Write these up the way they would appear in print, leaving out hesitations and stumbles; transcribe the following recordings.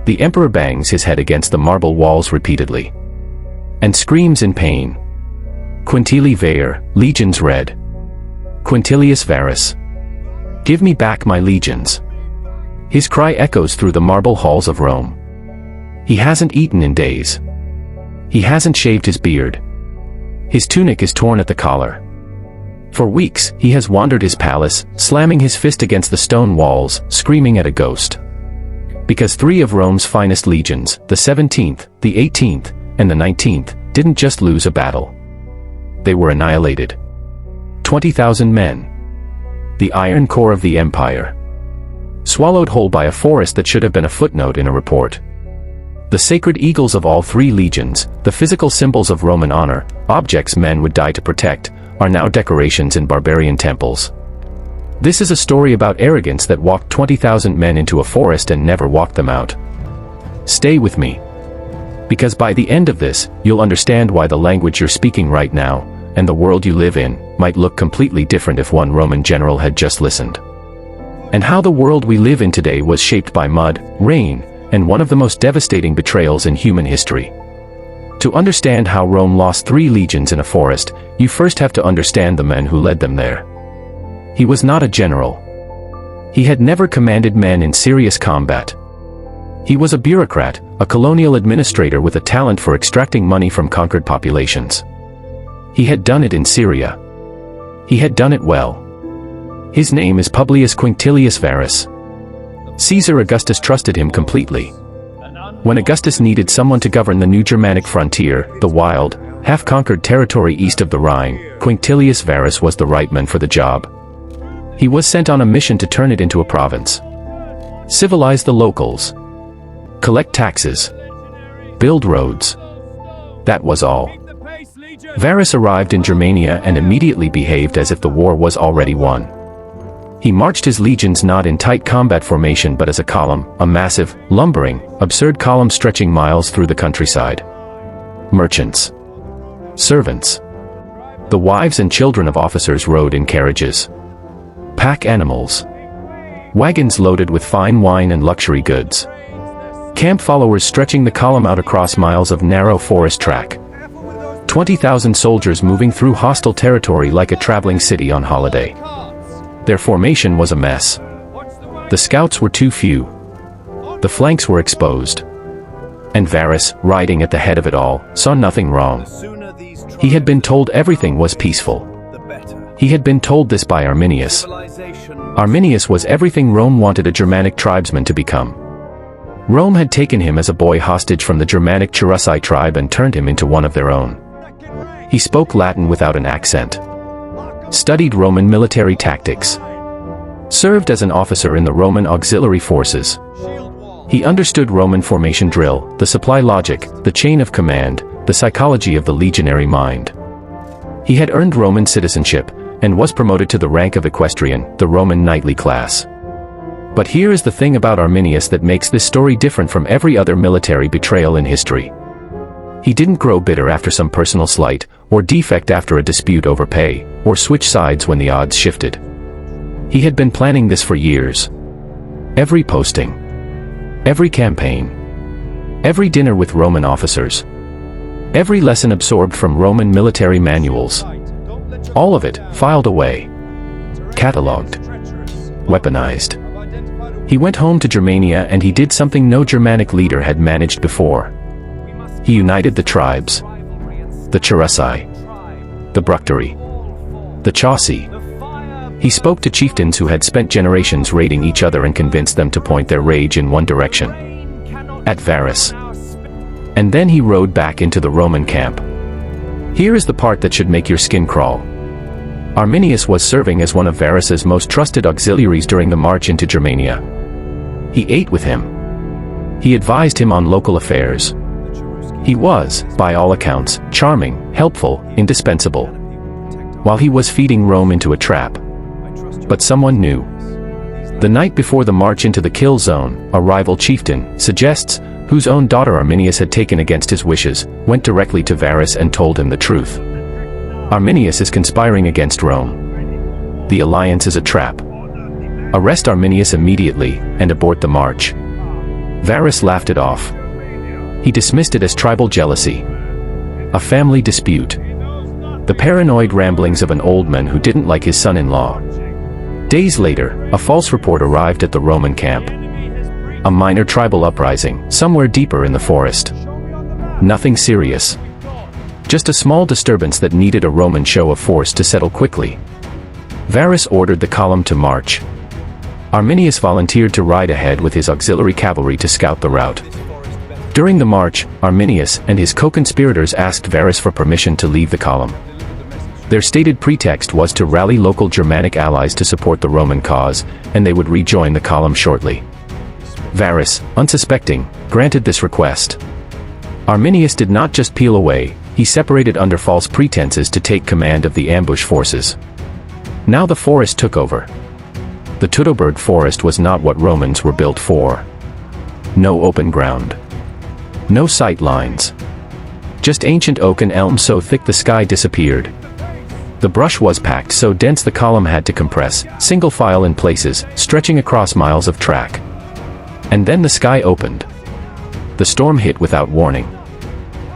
The emperor bangs his head against the marble walls repeatedly and screams in pain. Quintilius Varus, legions red. Quintilius Varus. Give me back my legions. His cry echoes through the marble halls of Rome. He hasn't eaten in days. He hasn't shaved his beard. His tunic is torn at the collar. For weeks, he has wandered his palace, slamming his fist against the stone walls, screaming at a ghost. Because 3 of Rome's finest legions, the 17th, the 18th, and the 19th, didn't just lose a battle. They were annihilated. 20,000 men. The iron core of the empire. Swallowed whole by a forest that should have been a footnote in a report. The sacred eagles of all 3 legions, the physical symbols of Roman honor, objects men would die to protect, are now decorations in barbarian temples. This is a story about arrogance that walked 20,000 men into a forest and never walked them out. Stay with me. Because by the end of this, you'll understand why the language you're speaking right now, and the world you live in, might look completely different if one Roman general had just listened. And how the world we live in today was shaped by mud, rain, and one of the most devastating betrayals in human history. To understand how Rome lost 3 legions in a forest, you first have to understand the men who led them there. He was not a general. He had never commanded men in serious combat. He was a bureaucrat, a colonial administrator with a talent for extracting money from conquered populations. He had done it in Syria. He had done it well. His name is Publius Quintilius Varus. Caesar Augustus trusted him completely. When Augustus needed someone to govern the new Germanic frontier, the wild, half-conquered territory east of the Rhine, Quintilius Varus was the right man for the job. He was sent on a mission to turn it into a province. Civilize the locals. Collect taxes. Build roads. That was all. Varus arrived in Germania and immediately behaved as if the war was already won. He marched his legions not in tight combat formation but as a column, a massive, lumbering, absurd column stretching miles through the countryside. Merchants. Servants. The wives and children of officers rode in carriages. Pack animals. Wagons loaded with fine wine and luxury goods. Camp followers stretching the column out across miles of narrow forest track. 20,000 soldiers moving through hostile territory like a traveling city on holiday. Their formation was a mess. The scouts were too few. The flanks were exposed. And Varus, riding at the head of it all, saw nothing wrong. He had been told everything was peaceful. He had been told this by Arminius. Arminius was everything Rome wanted a Germanic tribesman to become. Rome had taken him as a boy hostage from the Germanic Cherusei tribe and turned him into one of their own. He spoke Latin without an accent. Studied Roman military tactics. Served as an officer in the Roman auxiliary forces. He understood Roman formation drill, the supply logic, the chain of command, the psychology of the legionary mind. He had earned Roman citizenship, and was promoted to the rank of equestrian, the Roman knightly class. But here is the thing about Arminius that makes this story different from every other military betrayal in history. He didn't grow bitter after some personal slight, or defect after a dispute over pay, or switch sides when the odds shifted. He had been planning this for years. Every posting. Every campaign. Every dinner with Roman officers. Every lesson absorbed from Roman military manuals. All of it, filed away. Catalogued. Weaponized. He went home to Germania and he did something no Germanic leader had managed before. He united the tribes. The Cherusei. The Bructeri. The Chauci. He spoke to chieftains who had spent generations raiding each other and convinced them to point their rage in one direction. At Varus. And then he rode back into the Roman camp. Here is the part that should make your skin crawl. Arminius was serving as one of Varus's most trusted auxiliaries during the march into Germania. He ate with him. He advised him on local affairs. He was, by all accounts, charming, helpful, indispensable. While he was feeding Rome into a trap. But someone knew. The night before the march into the kill zone, a rival chieftain, suggests, whose own daughter Arminius had taken against his wishes, went directly to Varus and told him the truth. Arminius is conspiring against Rome. The alliance is a trap. Arrest Arminius immediately, and abort the march. Varus laughed it off. He dismissed it as tribal jealousy. A family dispute. The paranoid ramblings of an old man who didn't like his son-in-law. Days later, a false report arrived at the Roman camp. A minor tribal uprising, somewhere deeper in the forest. Nothing serious. Just a small disturbance that needed a Roman show of force to settle quickly. Varus ordered the column to march. Arminius volunteered to ride ahead with his auxiliary cavalry to scout the route. During the march, Arminius and his co-conspirators asked Varus for permission to leave the column. Their stated pretext was to rally local Germanic allies to support the Roman cause, and they would rejoin the column shortly. Varus, unsuspecting, granted this request. Arminius did not just peel away, he separated under false pretenses to take command of the ambush forces. Now the forest took over. The Teutoburg Forest was not what Romans were built for. No open ground. No sight lines. Just ancient oak and elm so thick the sky disappeared. The brush was packed so dense the column had to compress, single file in places, stretching across miles of track. And then the sky opened. The storm hit without warning.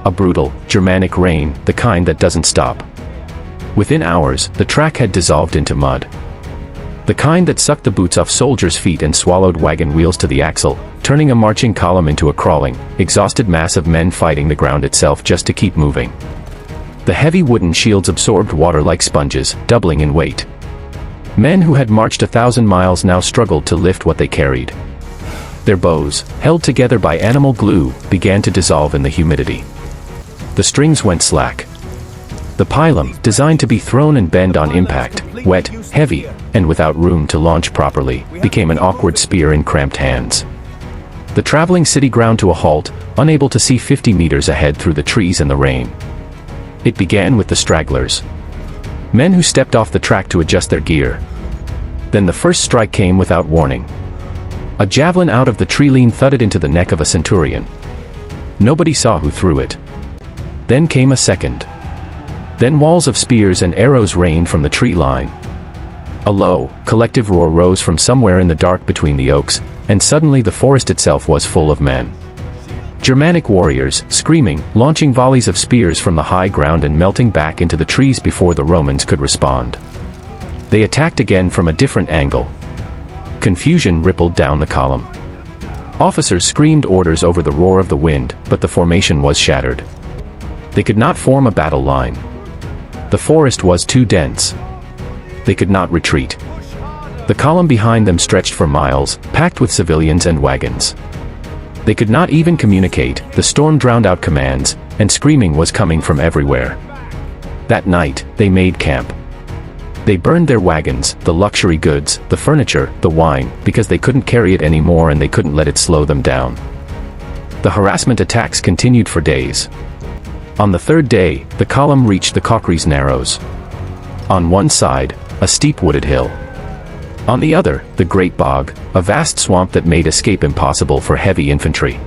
A brutal, Germanic rain, the kind that doesn't stop. Within hours, the track had dissolved into mud. The kind that sucked the boots off soldiers' feet and swallowed wagon wheels to the axle, turning a marching column into a crawling, exhausted mass of men fighting the ground itself just to keep moving. The heavy wooden shields absorbed water like sponges, doubling in weight. Men who had marched 1,000 miles now struggled to lift what they carried. Their bows, held together by animal glue, began to dissolve in the humidity. The strings went slack. The pilum, designed to be thrown and bend on impact, wet, heavy, and without room to launch properly, became an awkward spear in cramped hands. The traveling city ground to a halt, unable to see 50 meters ahead through the trees and the rain. It began with the stragglers. Men who stepped off the track to adjust their gear. Then the first strike came without warning. A javelin out of the tree line thudded into the neck of a centurion. Nobody saw who threw it. Then came a second. Then walls of spears and arrows rained from the tree line. A low, collective roar rose from somewhere in the dark between the oaks, and suddenly the forest itself was full of men. Germanic warriors, screaming, launching volleys of spears from the high ground and melting back into the trees before the Romans could respond. They attacked again from a different angle. Confusion rippled down the column. Officers screamed orders over the roar of the wind, but the formation was shattered. They could not form a battle line. The forest was too dense. They could not retreat. The column behind them stretched for miles, packed with civilians and wagons. They could not even communicate, the storm drowned out commands, and screaming was coming from everywhere. That night, they made camp. They burned their wagons, the luxury goods, the furniture, the wine, because they couldn't carry it anymore and they couldn't let it slow them down. The harassment attacks continued for days. On the third day, the column reached the Kalkriese narrows. On one side, a steep wooded hill. On the other, the Great Bog, a vast swamp that made escape impossible for heavy infantry.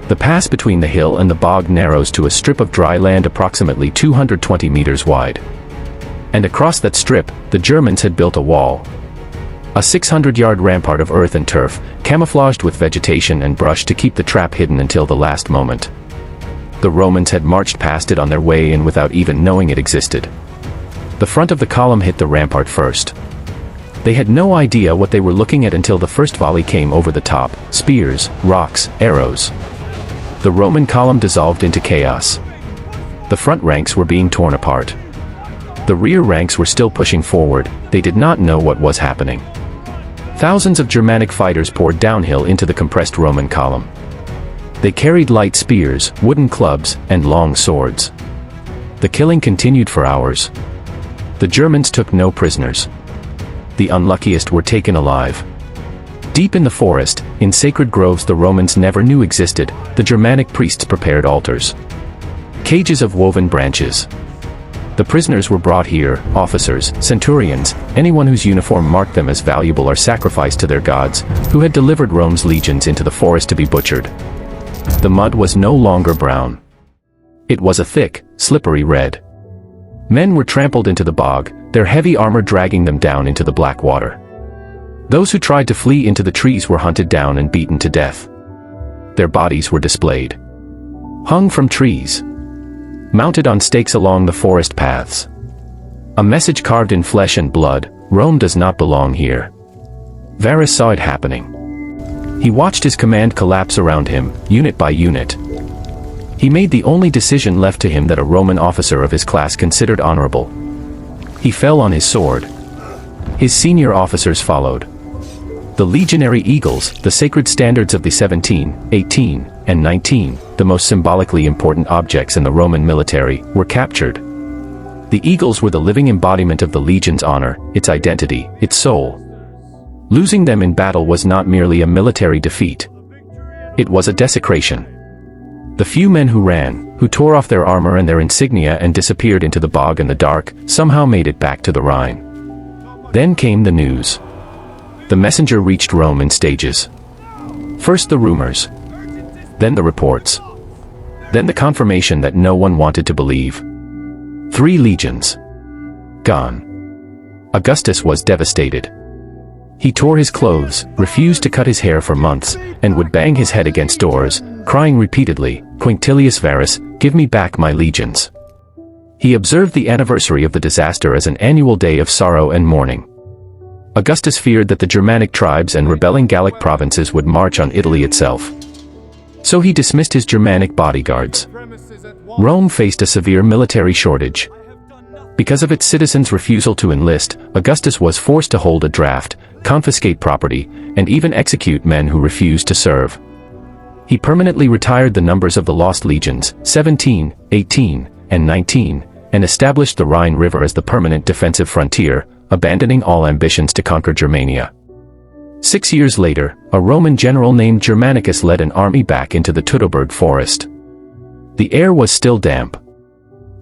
The pass between the hill and the bog narrows to a strip of dry land approximately 220 meters wide. And across that strip, the Germans had built a wall. A 600-yard rampart of earth and turf, camouflaged with vegetation and brush to keep the trap hidden until the last moment. The Romans had marched past it on their way in without even knowing it existed. The front of the column hit the rampart first. They had no idea what they were looking at until the first volley came over the top, spears, rocks, arrows. The Roman column dissolved into chaos. The front ranks were being torn apart. The rear ranks were still pushing forward, they did not know what was happening. Thousands of Germanic fighters poured downhill into the compressed Roman column. They carried light spears, wooden clubs, and long swords. The killing continued for hours. The Germans took no prisoners. The unluckiest were taken alive. Deep in the forest, in sacred groves the Romans never knew existed, the Germanic priests prepared altars. Cages of woven branches. The prisoners were brought here, officers, centurions, anyone whose uniform marked them as valuable or sacrificed to their gods, who had delivered Rome's legions into the forest to be butchered. The mud was no longer brown. It was a thick, slippery red. Men were trampled into the bog, their heavy armor dragging them down into the black water. Those who tried to flee into the trees were hunted down and beaten to death. their bodies were displayed. Hung from trees. Mounted on stakes along the forest paths. A message carved in flesh and blood: Rome does not belong here. Varus saw it happening. He watched his command collapse around him, unit by unit. He made the only decision left to him that a Roman officer of his class considered honorable. He fell on his sword. His senior officers followed. The legionary eagles, the sacred standards of the 17, 18, and 19, the most symbolically important objects in the Roman military, were captured. The eagles were the living embodiment of the legion's honor, its identity, its soul. Losing them in battle was not merely a military defeat. It was a desecration. The few men who ran, who tore off their armor and their insignia and disappeared into the bog and the dark, somehow made it back to the Rhine. Then came the news. The messenger reached Rome in stages. First the rumors. Then the reports. Then the confirmation that no one wanted to believe. 3 legions. Gone. Augustus was devastated. He tore his clothes, refused to cut his hair for months, and would bang his head against doors, crying repeatedly, "Quintilius Varus, give me back my legions." He observed the anniversary of the disaster as an annual day of sorrow and mourning. Augustus feared that the Germanic tribes and rebelling Gallic provinces would march on Italy itself. So he dismissed his Germanic bodyguards. Rome faced a severe military shortage. Because of its citizens' refusal to enlist, Augustus was forced to hold a draft, confiscate property, and even execute men who refused to serve. He permanently retired the numbers of the lost legions, 17, 18, and 19, and established the Rhine River as the permanent defensive frontier, abandoning all ambitions to conquer Germania. 6 years later, a Roman general named Germanicus led an army back into the Teutoburg Forest. The air was still damp.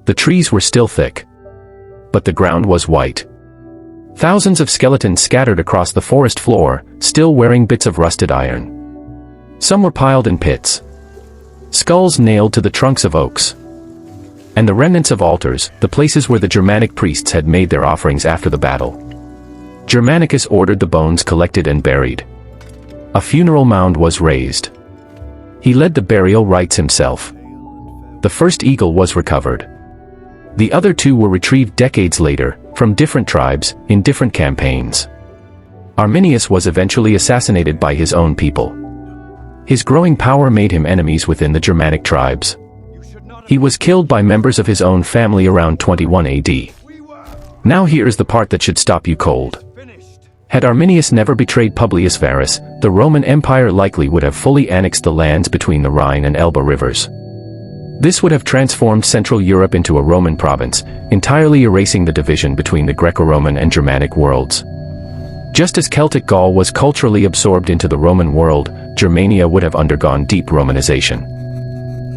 The trees were still thick. But the ground was white. Thousands of skeletons scattered across the forest floor, still wearing bits of rusted iron. Some were piled in pits. Skulls nailed to the trunks of oaks. And the remnants of altars, the places where the Germanic priests had made their offerings after the battle. Germanicus ordered the bones collected and buried. A funeral mound was raised. He led the burial rites himself. The first eagle was recovered. The other 2 were retrieved decades later, from different tribes, in different campaigns. Arminius was eventually assassinated by his own people. His growing power made him enemies within the Germanic tribes. He was killed by members of his own family around 21 AD. Now here is the part that should stop you cold. Had Arminius never betrayed Publius Varus, the Roman Empire likely would have fully annexed the lands between the Rhine and Elbe rivers. This would have transformed Central Europe into a Roman province, entirely erasing the division between the Greco-Roman and Germanic worlds. Just as Celtic Gaul was culturally absorbed into the Roman world, Germania would have undergone deep Romanization.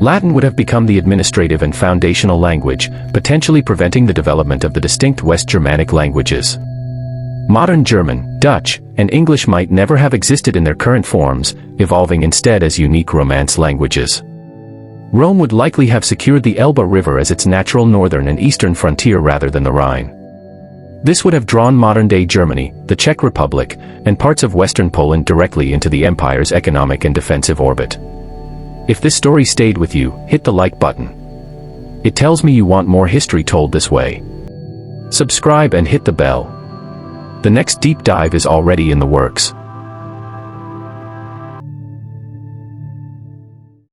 Latin would have become the administrative and foundational language, potentially preventing the development of the distinct West Germanic languages. Modern German, Dutch, and English might never have existed in their current forms, evolving instead as unique Romance languages. Rome would likely have secured the Elbe River as its natural northern and eastern frontier rather than the Rhine. This would have drawn modern-day Germany, the Czech Republic, and parts of western Poland directly into the empire's economic and defensive orbit. If this story stayed with you, hit the like button. It tells me you want more history told this way. Subscribe and hit the bell. The next deep dive is already in the works.